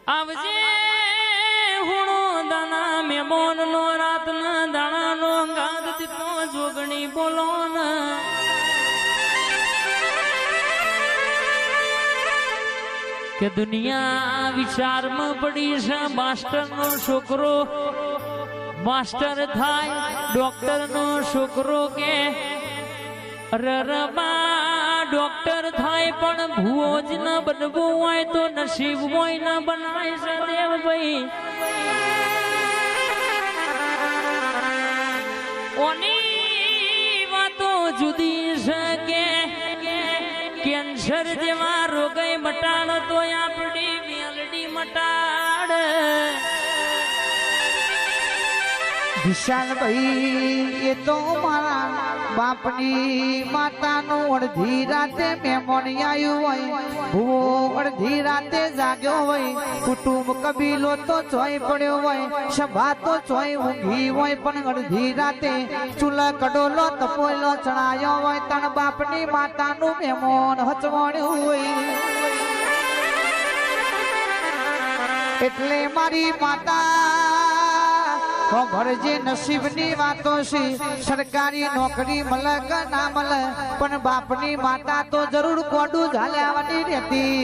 આવજે હુણો દાના મેમોન નો રાતના દાણા નો ગાદ દીપનો જોગણી બોલો ના કે દુનિયા વિચારમાં પડી છે માસ્ટર નો છોકરો માસ્ટર થાય ડોક્ટર નો છોકરો કે રરબા ડોક્ટર થાય પણ ભૂવો જ ન બનવું હોય તો નસીબ હોય ન બનાય છે દેવભાઈ ઓની વાતો જુદી છે કે કેન્સર જેવા રોગે મટાડ તો આપણી મેલડી મટાડ વિશાલભાઈ એ તો મારા બાપની માતાનું અડધી રાતે મહેમાન આવ્યું હોય ભૂવો અડધી રાતે જાગ્યો હોય કુટુંબ કબીલો તો ચોય પડ્યો હોય સભા તો ચોય ઊંઘી હોય પણ અડધી રાતે ચૂલા કડોલો તપોયલો ચણાયો હોય તણ બાપની માતાનું મહેમાન હચવાણ્યું હોય એટલે મારી માતા ભરજે નસીબની વાતો છે સરકારી નોકરી મળે કે ના મળે પણ બાપની માતા તો જરૂર કોડું ઝાલ્યાવાની રહેતી